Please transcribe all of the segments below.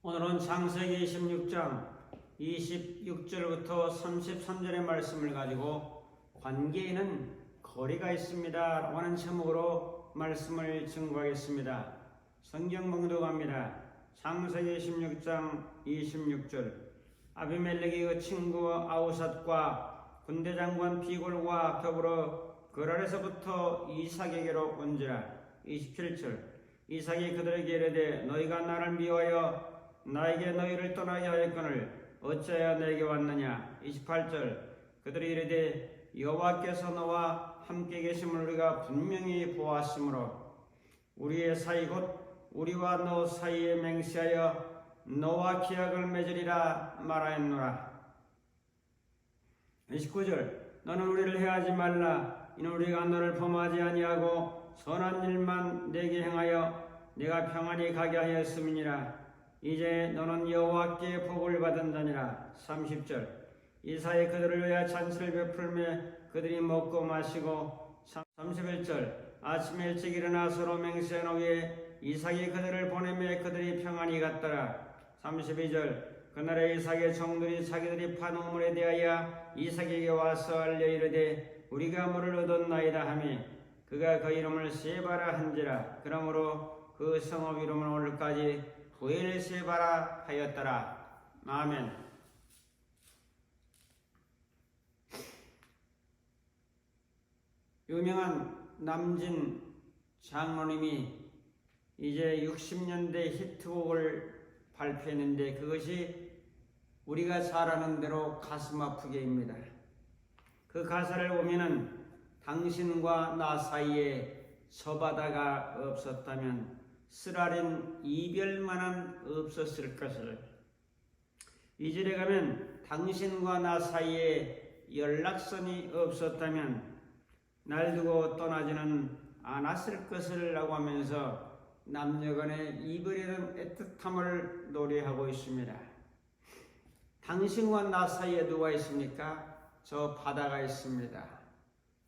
오늘은 창세기 16장 26절부터 33절의 말씀을 가지고 관계에는 거리가 있습니다 라고 하는 제목으로 말씀을 증거하겠습니다. 성경 봉독합니다. 창세기 16장 26절. 아비멜렉이 그 친구 아우삿과 군대장관 비골과 더불어 그랄에서부터 이삭에게로 온지라. 27절. 이삭이 그들에게 이르되 너희가 나를 미워하여 나에게 너희를 떠나게 하였거늘 어찌하여 내게 왔느냐. 28절. 그들이 이르되 여호와께서 너와 함께 계심을 우리가 분명히 보았으므로 우리의 사이 곧 우리와 너 사이에 맹세하여 너와 기약을 맺으리라 말하였노라. 29절. 너는 우리를 해하지 말라. 이는 우리가 너를 범하지 아니하고 선한 일만 내게 행하여 내가 평안히 가게 하였음이니라. 이제 너는 여호와께 복을 받은 자니라. 30절. 이삭이 그들을 위하여 잔치를 베풀며 그들이 먹고 마시고. 31절. 아침에 일찍 일어나 서로 맹세한 후에 이삭이 그들을 보내며 그들이 평안히 갔더라. 32절. 그날에 이삭의 종들이 자기들이 판 우물에 대하여 이삭에게 와서 알려 이르되 우리가 물을 얻었나이다 하며 그가 그 이름을 세바라 한지라. 그러므로 그 성읍 이름은 오늘까지 부엘세바라 하였더라. 아멘. 유명한 남진 장로님이 이제 60년대 히트곡을 발표했는데 그것이 우리가 잘 아는 대로 가슴 아프게입니다. 그 가사를 보면은 당신과 나 사이에 저 바다가 없었다면 쓰라린 이별만은 없었을 것을. 2절에 가면 당신과 나 사이에 연락선이 없었다면 날 두고 떠나지는 않았을 것을 라고 하면서 남녀간의 이별에 대한 애틋함을 노래하고 있습니다. 당신과 나 사이에 누가 있습니까? 저 바다가 있습니다.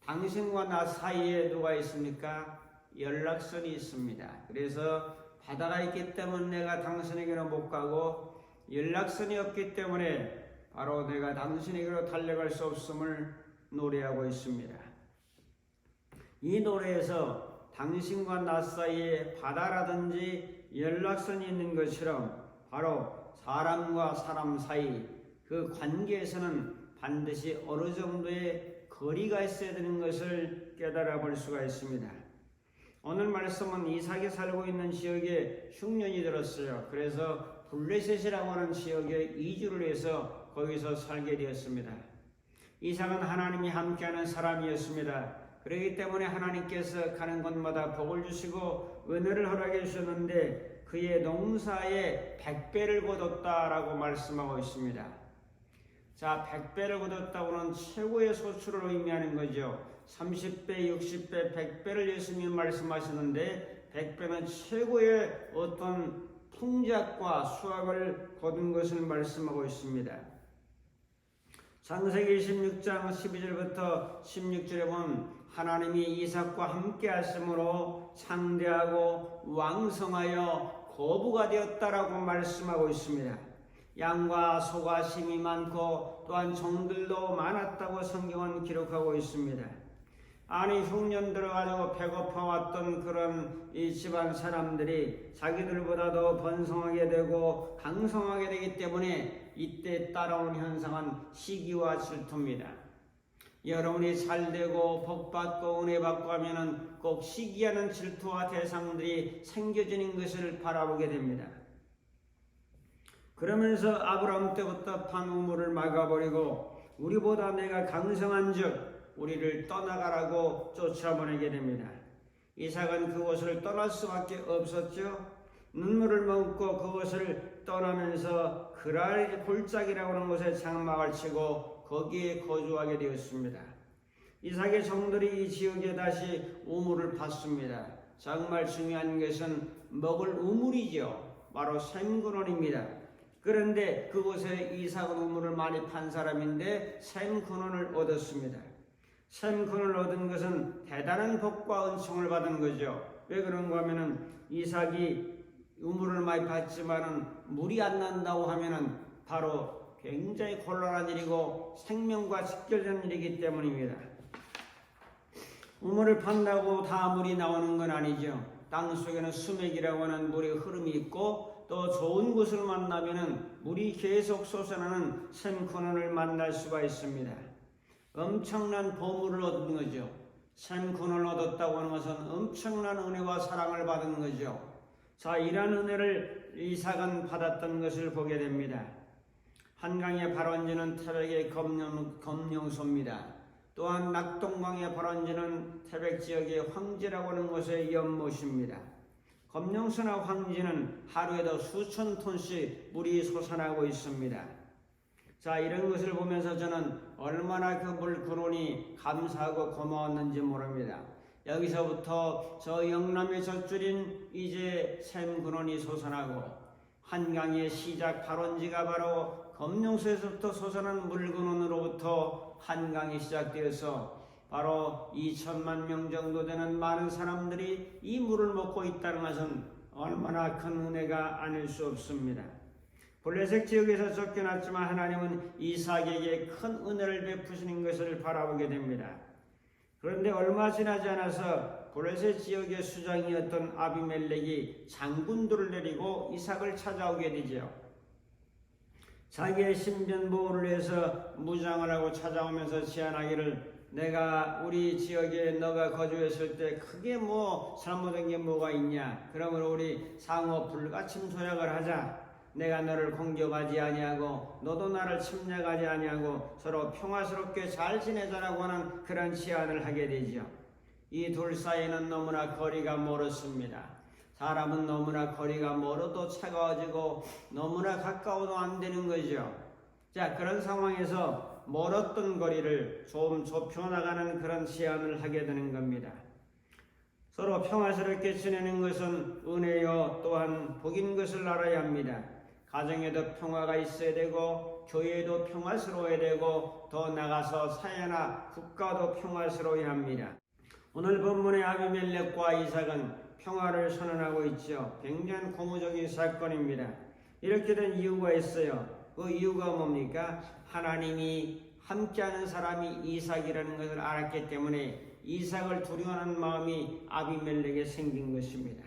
당신과 나 사이에 누가 있습니까? 연락선이 있습니다. 그래서 바다가 있기 때문에 내가 당신에게로 못 가고 연락선이 없기 때문에 바로 내가 당신에게로 달려갈 수 없음을 노래하고 있습니다. 이 노래에서 당신과 나 사이에 바다라든지 연락선이 있는 것처럼 바로 사람과 사람 사이 그 관계에서는 반드시 어느 정도의 거리가 있어야 되는 것을 깨달아 볼 수가 있습니다. 오늘 말씀은 이삭이 살고 있는 지역에 흉년이 들었어요. 그래서 블레셋이라고 하는 지역에 이주를 해서 거기서 살게 되었습니다. 이삭은 하나님이 함께하는 사람이었습니다. 그렇기 때문에 하나님께서 가는 곳마다 복을 주시고 은혜를 허락해 주셨는데 그의 농사에 100배를 거뒀다라고 말씀하고 있습니다. 자, 100배를 거뒀다고는 최고의 소출을 의미하는 거죠. 30배, 60배, 100배를 예수님이 말씀하시는데 100배는 최고의 어떤 풍작과 수확을 거둔 것을 말씀하고 있습니다. 창세기 16장 12절부터 16절에 보면 하나님이 이삭과 함께 하심으로 창대하고 왕성하여 거부가 되었다라고 말씀하고 있습니다. 양과 소가 심이 많고 또한 종들도 많았다고 성경은 기록하고 있습니다. 아니 흉년 들어가지고 배고파 왔던 그런 이 집안 사람들이 자기들보다도 번성하게 되고 강성하게 되기 때문에 이때 따라오는 현상은 시기와 질투입니다. 여러분이 잘되고 복받고 은혜받고 하면은 꼭 시기하는 질투와 대상들이 생겨지는 것을 바라보게 됩니다. 그러면서 아브라함 때부터 판 우물을 막아버리고 우리보다 내가 강성한 즉 우리를 떠나가라고 쫓아보내게 됩니다. 이삭은 그곳을 떠날 수밖에 없었죠. 눈물을 머금고 그곳을 떠나면서 그랄 골짜기라고 하는 곳에 장막을 치고 거기에 거주하게 되었습니다. 이삭의 종들이 이 지역에 다시 우물을 팠습니다. 정말 중요한 것은 먹을 우물이죠. 바로 샘근원입니다. 그런데 그곳에 이삭은 우물을 많이 판 사람인데 샘근원을 얻었습니다. 샘근을 얻은 것은 대단한 복과 은총을 받은 거죠. 왜 그런가 하면은 이삭이 우물을 많이 받지만은 물이 안 난다고 하면은 바로 굉장히 곤란한 일이고 생명과 직결된 일이기 때문입니다. 우물을 판다고 다 물이 나오는 건 아니죠. 땅 속에는 수맥이라고 하는 물의 흐름이 있고 또 좋은 곳을 만나면은 물이 계속 솟아나는 샘근원을 만날 수가 있습니다. 엄청난 보물을 얻은 거죠. 샘근원을 얻었다고 하는 것은 엄청난 은혜와 사랑을 받은 거죠. 자, 이러한 은혜를 이삭은 받았던 것을 보게 됩니다. 한강의 발원지는 태백의 검령소입니다. 또한 낙동강의 발원지는 태백 지역의 황지라고 하는 곳의 연못입니다. 검령소나 황지는 하루에도 수천 톤씩 물이 솟아나고 있습니다. 자, 이런 것을 보면서 저는 얼마나 그 물근원이 감사하고 고마웠는지 모릅니다. 여기서부터 저 영남의 젖줄인 이제 샘근원이 솟아나고 한강의 시작 발원지가 바로 검령소에서부터 솟아난 물근원으로부터 한강이 시작되어서 바로 2천만 명 정도 되는 많은 사람들이 이 물을 먹고 있다는 것은 얼마나 큰 은혜가 아닐 수 없습니다. 블레셋 지역에서 쫓겨났지만 하나님은 이삭에게 큰 은혜를 베푸시는 것을 바라보게 됩니다. 그런데 얼마 지나지 않아서 블레셋 지역의 수장이었던 아비멜렉이 장군들을 내리고 이삭을 찾아오게 되죠. 자기의 신변 보호를 위해서 무장을 하고 찾아오면서 제안하기를 내가 우리 지역에 너가 거주했을 때 크게 뭐 잘못된 게 뭐가 있냐? 그러므로 우리 상호 불가침 조약을 하자. 내가 너를 공격하지 아니하고 너도 나를 침략하지 아니하고 서로 평화스럽게 잘 지내자라고 하는 그런 제안을 하게 되죠. 이 둘 사이에는 너무나 거리가 멀었습니다. 사람은 너무나 거리가 멀어도 차가워지고 너무나 가까워도 안 되는 거죠. 자, 그런 상황에서 멀었던 거리를 좀 좁혀나가는 그런 제안을 하게 되는 겁니다. 서로 평화스럽게 지내는 것은 은혜요 또한 복인 것을 알아야 합니다. 가정에도 평화가 있어야 되고 교회도 평화스러워야 되고 더 나가서 사회나 국가도 평화스러워야 합니다. 오늘 본문의 아비멜렉과 이삭은 평화를 선언하고 있죠. 굉장히 고무적인 사건입니다. 이렇게 된 이유가 있어요. 그 이유가 뭡니까? 하나님이 함께하는 사람이 이삭이라는 것을 알았기 때문에 이삭을 두려워하는 마음이 아비멜렉에 생긴 것입니다.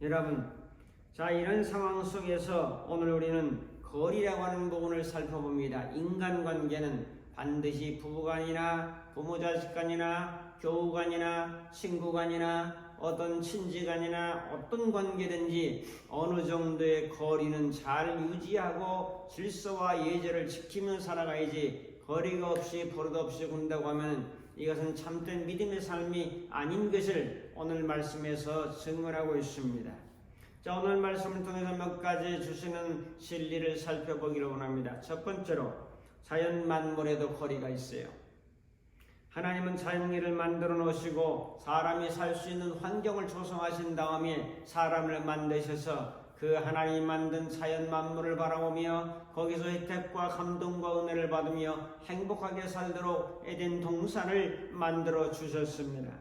여러분, 자, 이런 상황 속에서 오늘 우리는 거리라고 하는 부분을 살펴봅니다. 인간관계는 반드시 부부간이나 부모자식간이나 교우간이나 친구간이나 어떤 친지간이나 어떤 관계든지 어느 정도의 거리는 잘 유지하고 질서와 예절을 지키며 살아가야지 거리가 없이 버릇 없이 군다고 하면 이것은 참된 믿음의 삶이 아닌 것을 오늘 말씀에서 증언하고 있습니다. 자, 오늘 말씀을 통해서 몇 가지 주시는 진리를 살펴보기를 원합니다. 첫 번째로 자연 만물에도 거리가 있어요. 하나님은 자연계를 만들어 놓으시고 사람이 살 수 있는 환경을 조성하신 다음에 사람을 만드셔서 그 하나님 만든 자연 만물을 바라보며 거기서 혜택과 감동과 은혜를 받으며 행복하게 살도록 에덴 동산을 만들어 주셨습니다.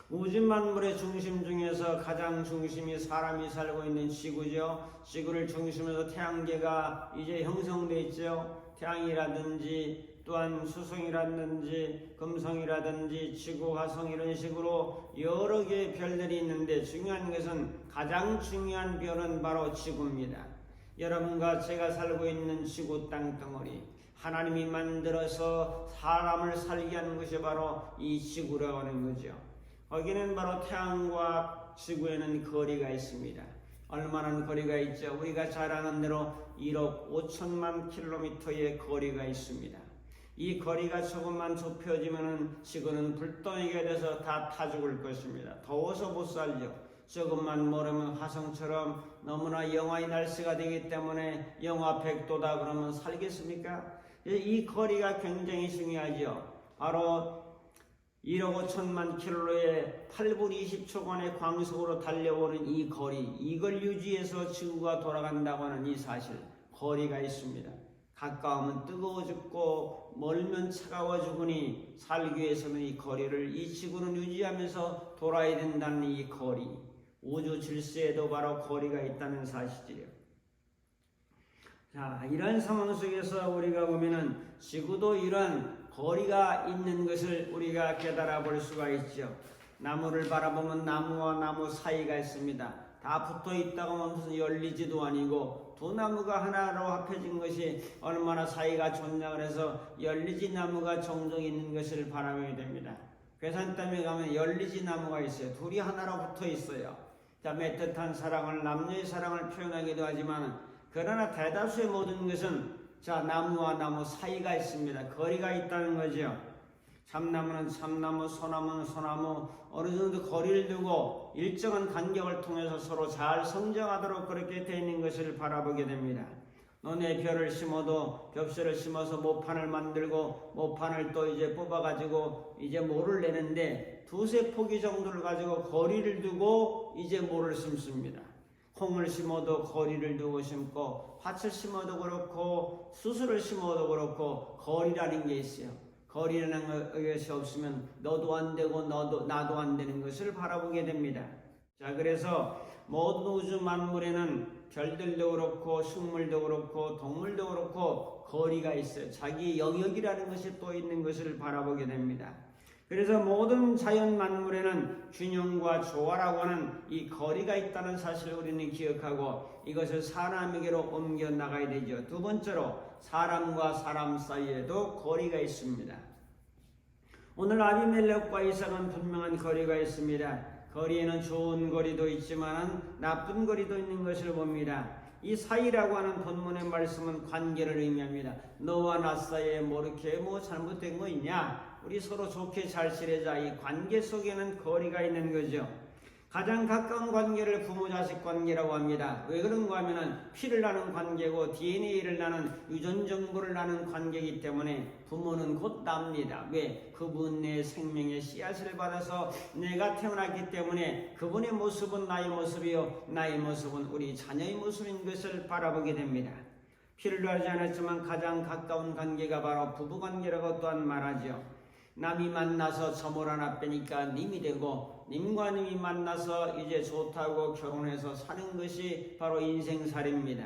우주 만물의 중심 중에서 가장 중심이 사람이 살고 있는 지구죠. 지구를 중심으로 태양계가 이제 형성되어 있죠. 태양이라든지 또한 수성이라든지 금성이라든지 지구, 화성 이런 식으로 여러 개의 별들이 있는데 중요한 것은 가장 중요한 별은 바로 지구입니다. 여러분과 제가 살고 있는 지구 땅덩어리, 하나님이 만들어서 사람을 살게 하는 것이 바로 이 지구라고 하는 거죠. 거기는 바로 태양과 지구에는 거리가 있습니다. 얼마나 거리가 있죠? 우리가 잘 아는 대로 1억 5천만 킬로미터의 거리가 있습니다. 이 거리가 조금만 좁혀지면은 지구는 불덩이가 돼서 다 타 죽을 것입니다. 더워서 못 살죠. 조금만 멀으면 화성처럼 너무나 영하의 날씨가 되기 때문에 영하 100도다 그러면 살겠습니까? 이 거리가 굉장히 중요하죠. 바로 1억 5천만 킬로의 8분 20초간의 광속으로 달려오는 이 거리, 이걸 유지해서 지구가 돌아간다고 하는 이 사실, 거리가 있습니다. 가까우면 뜨거워 죽고 멀면 차가워 죽으니 살기 위해서는 이 거리를 이 지구는 유지하면서 돌아야 된다는 이 거리, 우주 질서에도 바로 거리가 있다는 사실이요. 자, 이런 상황 속에서 우리가 보면은 지구도 이러한 거리가 있는 것을 우리가 깨달아 볼 수가 있죠. 나무를 바라보면 나무와 나무 사이가 있습니다. 다 붙어 있다고 하면 무슨 열리지도 아니고 두 나무가 하나로 합해진 것이 얼마나 사이가 좋냐 그래서 열리지 나무가 종종 있는 것을 바라보게 됩니다. 괴산댐에 가면 열리지 나무가 있어요. 둘이 하나로 붙어 있어요. 자, 맺뜻한 사랑을, 남녀의 사랑을 표현하기도 하지만 그러나 대다수의 모든 것은 자, 나무와 나무 사이가 있습니다. 거리가 있다는 거죠. 참나무는 참나무, 소나무는 소나무, 어느 정도 거리를 두고 일정한 간격을 통해서 서로 잘 성장하도록 그렇게 되어 있는 것을 바라보게 됩니다. 논에 벼를 심어도 벽실을 심어서 모판을 만들고 모판을 또 이제 뽑아가지고 이제 모를 내는데 두세 포기 정도를 가지고 거리를 두고 이제 모를 심습니다. 콩을 심어도 거리를 두고 심고 밭을 심어도 그렇고 수수를 심어도 그렇고 거리라는 게 있어요. 거리라는 것이 없으면 너도 안 되고 나도 안 되는 것을 바라보게 됩니다. 자, 그래서 모든 우주 만물에는 별들도 그렇고 식물도 그렇고 동물도 그렇고 거리가 있어요. 자기 영역이라는 것이 또 있는 것을 바라보게 됩니다. 그래서 모든 자연 만물에는 균형과 조화라고 하는 이 거리가 있다는 사실을 우리는 기억하고 이것을 사람에게로 옮겨 나가야 되죠. 두 번째로 사람과 사람 사이에도 거리가 있습니다. 오늘 아비멜렉과 이삭은 분명한 거리가 있습니다. 거리에는 좋은 거리도 있지만 나쁜 거리도 있는 것을 봅니다. 이 사이라고 하는 본문의 말씀은 관계를 의미합니다. 너와 나 사이에 뭐 이렇게 뭐 잘못된 거 있냐? 우리 서로 좋게 잘 지내자. 이 관계 속에는 거리가 있는 거죠. 가장 가까운 관계를 부모-자식 관계라고 합니다. 왜 그런가 하면은 피를 나는 관계고 DNA를 나는 유전 정보를 나는 관계이기 때문에 부모는 곧 납니다. 왜? 그분의 생명의 씨앗을 받아서 내가 태어났기 때문에 그분의 모습은 나의 모습이요 나의 모습은 우리 자녀의 모습인 것을 바라보게 됩니다. 피를 나지 않았지만 가장 가까운 관계가 바로 부부관계라고 또한 말하죠. 남이 만나서 점을 하나 빼니까 님이 되고 님과 님이 만나서 이제 좋다고 결혼해서 사는 것이 바로 인생살이입니다.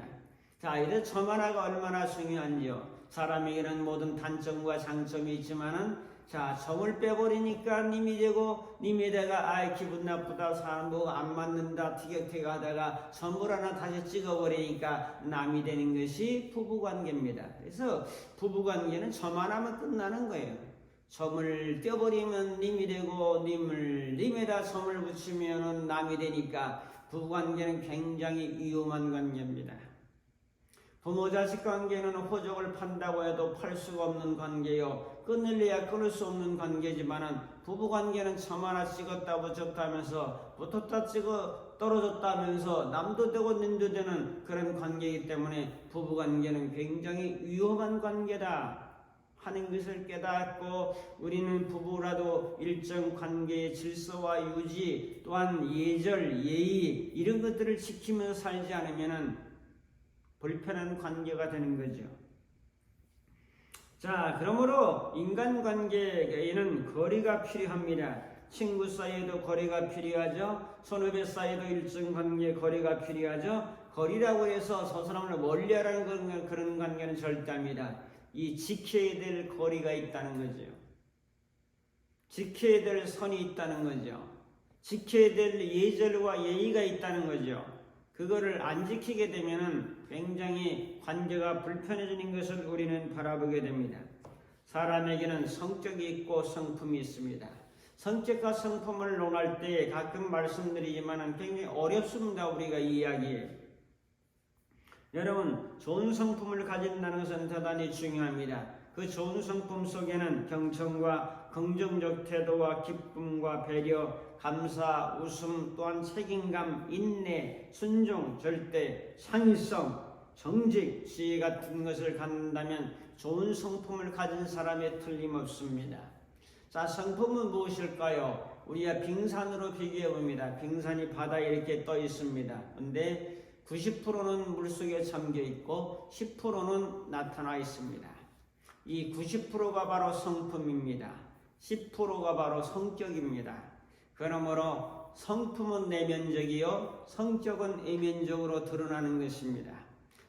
자, 이제 점 하나가 얼마나 중요한지요. 사람에게는 모든 단점과 장점이 있지만은 자, 점을 빼버리니까 님이 되고 님에다가 아이 기분 나쁘다 사람 뭐 안 맞는다 티격태격 하다가 점을 하나 다시 찍어버리니까 남이 되는 것이 부부관계입니다. 그래서 부부관계는 점 하나만 끝나는 거예요. 점을 떼어버리면 님이 되고 님에다 점을 붙이면 남이 되니까 부부관계는 굉장히 위험한 관계입니다. 부모-자식 관계는 호적을 판다고 해도 팔 수가 없는 관계요. 끊을래야 끊을 수 없는 관계지만은 부부관계는 점 하나 찍었다 붙였다 하면서 붙었다 찍어 떨어졌다 하면서 남도 되고 님도 되는 그런 관계이기 때문에 부부관계는 굉장히 위험한 관계다 하는 것을 깨닫고 우리는 부부라도 일정 관계의 질서와 유지 또한 예절, 예의 이런 것들을 지키면서 살지 않으면 불편한 관계가 되는 거죠. 자, 그러므로 인간관계에는 거리가 필요합니다. 친구 사이에도 거리가 필요하죠. 선후배 사이에도 일정 관계 거리가 필요하죠. 거리라고 해서 저 사람을 멀리하라는 그런 관계는 절대 아닙니다. 이 지켜야 될 거리가 있다는 거죠. 지켜야 될 선이 있다는 거죠. 지켜야 될 예절과 예의가 있다는 거죠. 그거를 안 지키게 되면은 굉장히 관계가 불편해지는 것을 우리는 바라보게 됩니다. 사람에게는 성격이 있고 성품이 있습니다. 성격과 성품을 논할 때 가끔 말씀드리지만 굉장히 어렵습니다. 우리가 이야기에. 여러분, 좋은 성품을 가진다는 것은 대단히 중요합니다. 그 좋은 성품 속에는 경청과 긍정적 태도와 기쁨과 배려, 감사, 웃음, 또한 책임감, 인내, 순종, 절대, 창의성, 정직, 지혜 같은 것을 갖는다면 좋은 성품을 가진 사람에 틀림없습니다. 자, 성품은 무엇일까요? 우리가 빙산으로 비교해 봅니다. 빙산이 바다에 이렇게 떠 있습니다. 근데 90%는 물속에 잠겨 있고 10%는 나타나 있습니다. 이 90%가 바로 성품입니다. 10%가 바로 성격입니다. 그러므로 성품은 내면적이요 성격은 외면적으로 드러나는 것입니다.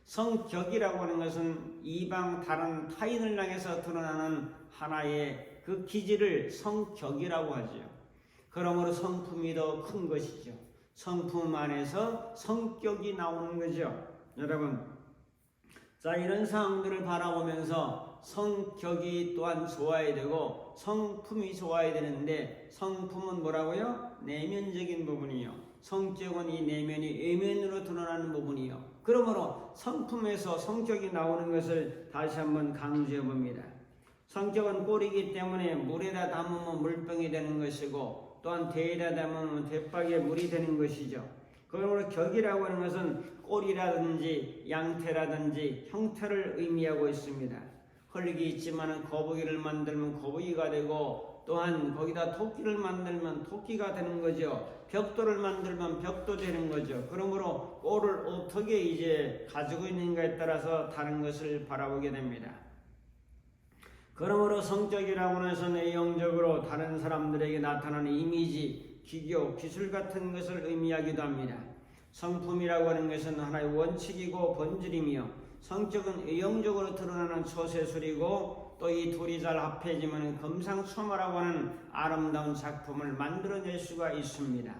성격이라고 하는 것은 이방 다른 타인을 향해서 드러나는 하나의 그 기질을 성격이라고 하죠. 그러므로 성품이 더 큰 것이죠. 성품 안에서 성격이 나오는 거죠. 여러분, 자, 이런 상황들을 바라보면서 성격이 또한 좋아야 되고 성품이 좋아야 되는데, 성품은 뭐라고요? 내면적인 부분이요. 성격은 이 내면이 외면으로 드러나는 부분이요. 그러므로 성품에서 성격이 나오는 것을 다시 한번 강조해 봅니다. 성격은 꼴이기 때문에 물에다 담으면 물병이 되는 것이고, 또한 대에다 담으면 대박에 물이 되는 것이죠. 그러므로 격이라고 하는 것은 꼴이라든지 양태라든지 형태를 의미하고 있습니다. 흙이 있지만 거북이를 만들면 거북이가 되고, 또한 거기다 토끼를 만들면 토끼가 되는 거죠. 벽돌을 만들면 벽도 되는 거죠. 그러므로 꼴을 어떻게 이제 가지고 있는가에 따라서 다른 것을 바라보게 됩니다. 그러므로 성격이라고 하는 것은 외형적으로 다른 사람들에게 나타나는 이미지, 기교, 기술 같은 것을 의미하기도 합니다. 성품이라고 하는 것은 하나의 원칙이고 본질이며, 성격은 외형적으로 드러나는 처세술이고, 또 이 둘이 잘 합해지면 금상첨화라고 하는 아름다운 작품을 만들어낼 수가 있습니다.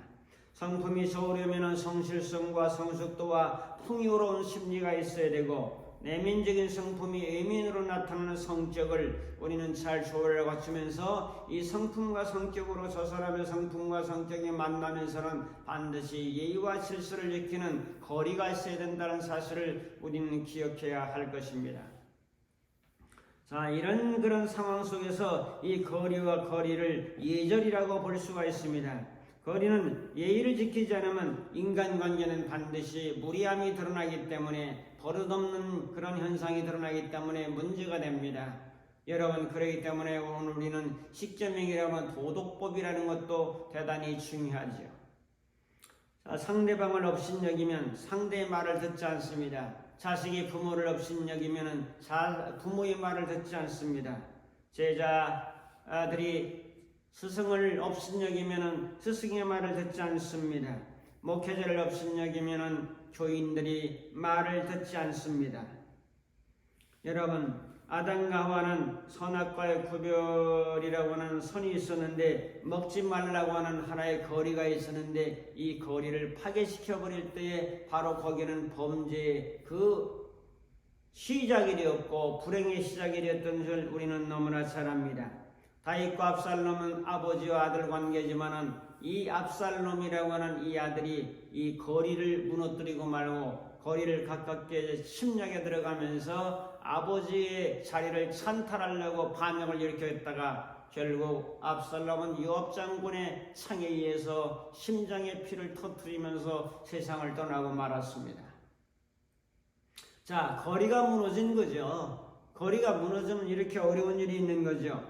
성품이 좋으려면 성실성과 성숙도와 풍요로운 심리가 있어야 되고, 내면적인 성품이 외면으로 나타나는 성격을 우리는 잘 조화를 갖추면서 이 성품과 성격으로 저 사람의 성품과 성격이 만나면서는 반드시 예의와 질서를 지키는 거리가 있어야 된다는 사실을 우리는 기억해야 할 것입니다. 자, 이런 그런 상황 속에서 이 거리와 거리를 예절이라고 볼 수가 있습니다. 거리는 예의를 지키지 않으면 인간관계는 반드시 무리함이 드러나기 때문에, 버릇없는 그런 현상이 드러나기 때문에 문제가 됩니다. 여러분, 그렇기 때문에 오늘 우리는 십계명이라고 하는 도덕법이라는 것도 대단히 중요하죠. 자, 상대방을 업신여기면 상대의 말을 듣지 않습니다. 자식이 부모를 업신여기면 부모의 말을 듣지 않습니다. 제자들이 스승을 업신여기면 스승의 말을 듣지 않습니다. 목회자를 업신여기면 교인들이 말을 듣지 않습니다. 여러분, 아담과 하와는 선악과의 구별이라고 하는 선이 있었는데, 먹지 말라고 하는 하나의 거리가 있었는데, 이 거리를 파괴시켜 버릴 때에 바로 거기는 범죄의 그 시작이 되었고 불행의 시작이 되었던 것을 우리는 너무나 잘 압니다. 다윗과 압살롬은 아버지와 아들 관계지만은 이 압살롬이라고 하는 이 아들이 이 거리를 무너뜨리고 말고 거리를 가깝게 침략에 들어가면서 아버지의 자리를 찬탈하려고 반역을 일으켰다가 결국 압살롬은 요압 장군의 창에 의해서 심장의 피를 터뜨리면서 세상을 떠나고 말았습니다. 자, 거리가 무너진 거죠. 거리가 무너지면 이렇게 어려운 일이 있는 거죠.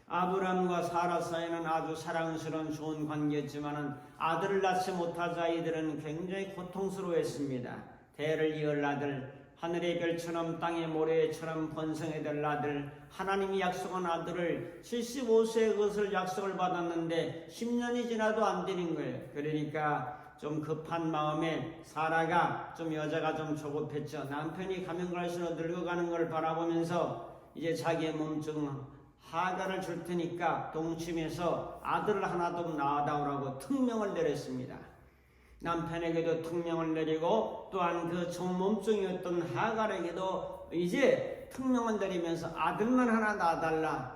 아브람과 사라 사이는 아주 사랑스러운 좋은 관계였지만은 아들을 낳지 못하자 이들은 굉장히 고통스러워했습니다. 대를 이을 아들, 하늘의 별처럼 땅의 모래처럼 번성해야 될 아들, 하나님이 약속한 아들을 75세에 그것을 약속을 받았는데 10년이 지나도 안 되는 거예요. 그러니까 좀 급한 마음에 사라가 좀 여자가 좀 조급했죠. 남편이 가면 갈수록 늙어가는 걸 바라보면서 이제 자기의 몸중 하가를 줄 테니까 동침해서 아들을 하나 더 낳아다오라고 특명을 내렸습니다. 남편에게도 특명을 내리고 또한 그 몸종이었던 하갈에게도 이제 특명을 내리면서 아들만 하나 낳아달라.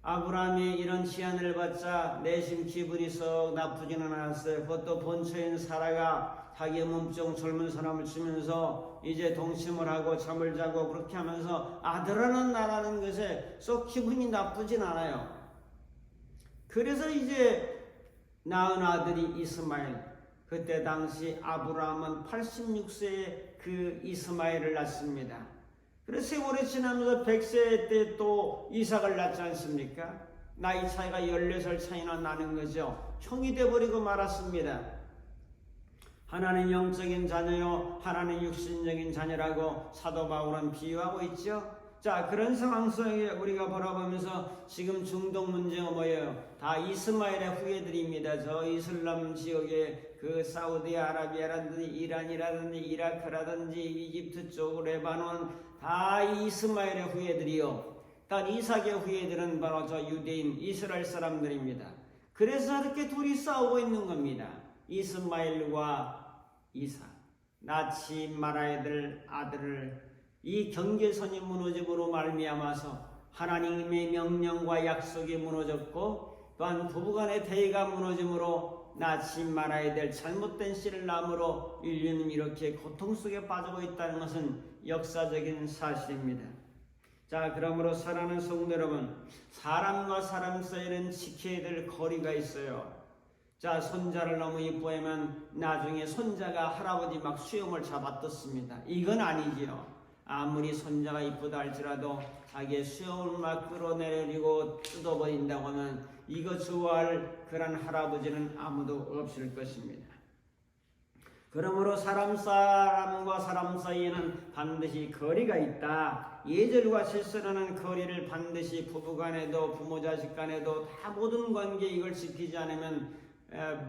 아브라함이 이런 제안을 받자 내심 기분이 썩 나쁘지는 않았어요. 그것도 본처인 사라가 자기의 몸종 젊은 사람을 주면서 이제 동침을 하고 잠을 자고 그렇게 하면서 아들 하나 낳으라는 것에 썩 기분이 나쁘진 않아요. 그래서 이제 낳은 아들이 이스마엘. 그때 당시 아브라함은 86세에 그 이스마엘을 낳습니다. 그래서 세월이 지나면서 100세 때 또 이삭을 낳지 않습니까? 나이 차이가 14살 차이나 나는 거죠. 형이 돼버리고 말았습니다. 하나는 영적인 자녀요, 하나는 육신적인 자녀라고 사도 바울은 비유하고 있죠. 자, 그런 상황 속에 우리가 바라보면서 지금 중동 문제가 뭐예요? 다 이스마엘의 후예들입니다. 저 이슬람 지역의 그 사우디아라비아라든지 이란이라든지 이라크라든지 이집트 쪽 레바논 다 이스마엘의 후예들이요. 단 이삭의 후예들은 바로 저 유대인 이스라엘 사람들입니다. 그래서 이렇게 둘이 싸우고 있는 겁니다. 이스마엘과 이삭. 낳지 말아야 될 아들을 이 경계선이 무너짐으로 말미암아서 하나님의 명령과 약속이 무너졌고 또한 부부간의 대의가 무너짐으로 낳지 말아야 될 잘못된 씨를 낳음으로 인류는 이렇게 고통 속에 빠지고 있다는 것은 역사적인 사실입니다. 자, 그러므로 사랑하는 성도 여러분, 사람과 사람 사이에는 지켜야 될 거리가 있어요. 자, 손자를 너무 이뻐하면 나중에 손자가 할아버지 막 수염을 잡아뜯습니다. 이건 아니지요. 아무리 손자가 이쁘다 할지라도 자기의 수염을 막 끌어내리고 뜯어버린다고 하면 이거 좋아할 그런 할아버지는 아무도 없을 것입니다. 그러므로 사람과 사람 사이에는 반드시 거리가 있다. 예절과 질서라는 거리를 반드시 부부간에도 부모 자식 간에도 다 모든 관계에 이걸 지키지 않으면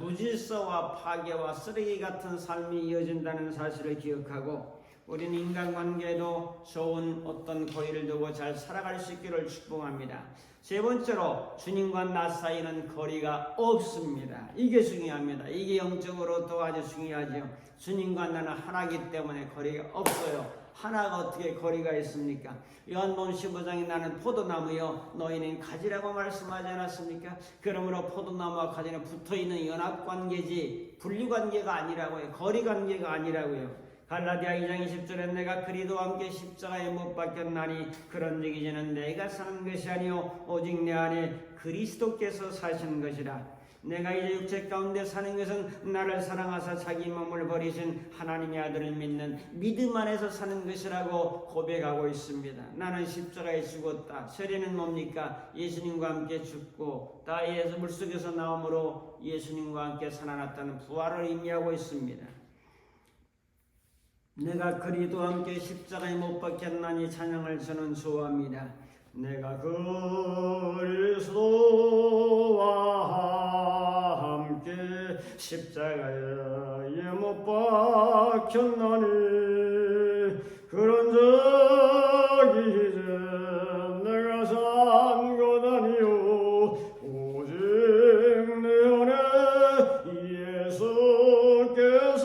무질서와 파괴와 쓰레기 같은 삶이 이어진다는 사실을 기억하고 우리는 인간관계에도 좋은 어떤 거리를 두고 잘 살아갈 수 있기를 축복합니다. 세 번째로 주님과 나 사이에는 거리가 없습니다. 이게 중요합니다. 이게 영적으로도 아주 중요하죠. 주님과 나는 하나이기 때문에 거리가 없어요. 하나가 어떻게 거리가 있습니까? 요한복음 15장에 나는 포도나무요 너희는 가지라고 말씀하지 않았습니까? 그러므로 포도나무와 가지는 붙어있는 연합관계지 분리관계가 아니라고요. 거리관계가 아니라고요. 갈라디아 2장 20절에 내가 그리스도와 함께 십자가에 못 박혔나니 그런즉 이제는 내가 사는 것이 아니요 오직 내 안에 그리스도께서 사시는 것이라. 내가 이제 육체 가운데 사는 것은 나를 사랑하사 자기 몸을 버리신 하나님의 아들을 믿는 믿음 안에서 사는 것이라고 고백하고 있습니다. 나는 십자가에 죽었다. 세례는 뭡니까? 예수님과 함께 죽고 다이에서 물속에서 나옴으로 예수님과 함께 살아났다는 부활을 의미하고 있습니다. 내가 그리스도와 함께 십자가에 못 박혔나니 찬양을 저는 좋아합니다. 내가 그리스도와 함께 십자가에 못 박혔나니 그런 적이 이제 내가 산 것 아니요 오직 내 안에 예수께서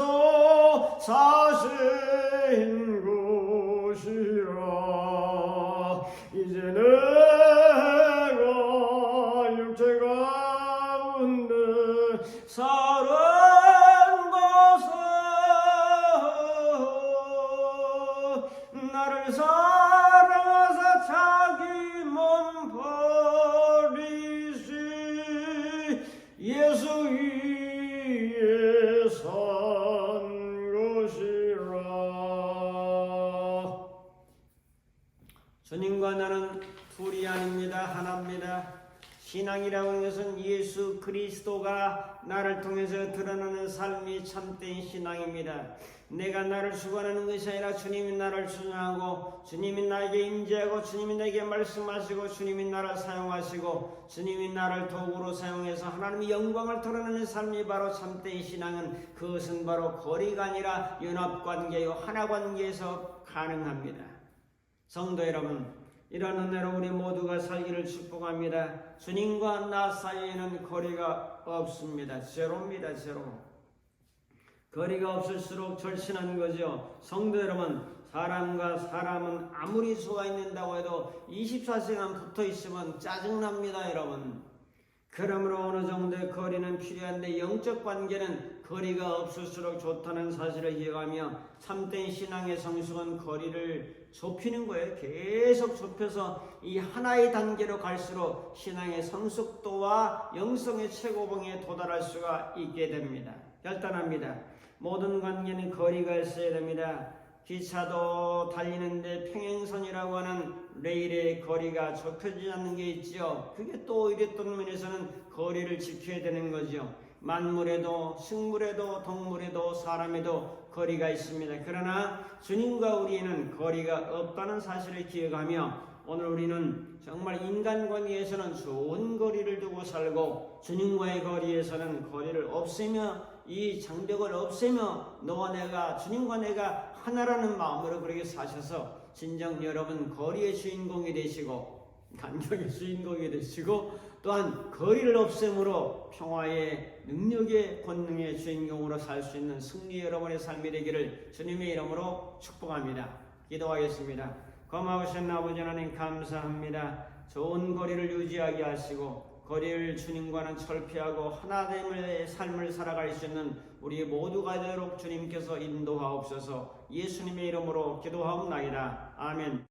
사신 곳이라. 이제 내가 육체 가운데 사는 것은 나를 사랑하사 자기 몸 버리시 예수 위에 산 것이라. 주님과 나는 둘이 아닙니다. 하나입니다. 신앙이라고 하는 것은 예수 그리스도가 나를 통해서 드러나는 삶이 참된 신앙입니다. 내가 나를 주관하는 것이 아니라 주님이 나를 주장하고 주님이 나에게 임재하고 주님이 내게 말씀하시고 주님이 나를 사용하시고 주님이 나를 도구로 사용해서 하나님의 영광을 드러내는 삶이 바로 참된 신앙은 그것은 바로 거리가 아니라 연합관계요 하나관계에서 가능합니다. 성도 여러분, 이런 은혜로 우리 모두가 살기를 축복합니다. 주님과 나 사이에는 거리가 없습니다. 제로입니다. 제로. 거리가 없을수록 절친한 거죠. 성도 여러분, 사람과 사람은 아무리 수가 있는다고 해도 24시간 붙어 있으면 짜증납니다. 여러분. 그러므로 어느 정도의 거리는 필요한데 영적 관계는 거리가 없을수록 좋다는 사실을 기억하며 참된 신앙의 성숙은 거리를 좁히는 거예요. 계속 좁혀서 이 하나의 단계로 갈수록 신앙의 성숙도와 영성의 최고봉에 도달할 수가 있게 됩니다. 결단합니다. 모든 관계는 거리가 있어야 됩니다. 기차도 달리는데 평행선이라고 하는 레일의 거리가 좁혀지지 않는 게 있죠. 그게 또 오히려 어떤 면에서는 거리를 지켜야 되는 거죠. 만물에도 식물에도 동물에도 사람에도 거리가 있습니다. 그러나 주님과 우리는 거리가 없다는 사실을 기억하며 오늘 우리는 정말 인간 관계에서는 좋은 거리를 두고 살고 주님과의 거리에서는 거리를 없애며 이 장벽을 없애며 너와 내가 주님과 내가 하나라는 마음으로 그렇게 사셔서 진정 여러분 거리의 주인공이 되시고 간격의 주인공이 되시고 또한 거리를 없앰으로 평화의 능력의 권능의 주인공으로 살 수 있는 승리 여러분의 삶이 되기를 주님의 이름으로 축복합니다. 기도하겠습니다. 고마우신 아버지 하나님 감사합니다. 좋은 거리를 유지하게 하시고 거리를 주님과는 철폐하고 하나됨의 삶을 살아갈 수 있는 우리 모두가 되도록 주님께서 인도하옵소서. 예수님의 이름으로 기도하옵나이다. 아멘.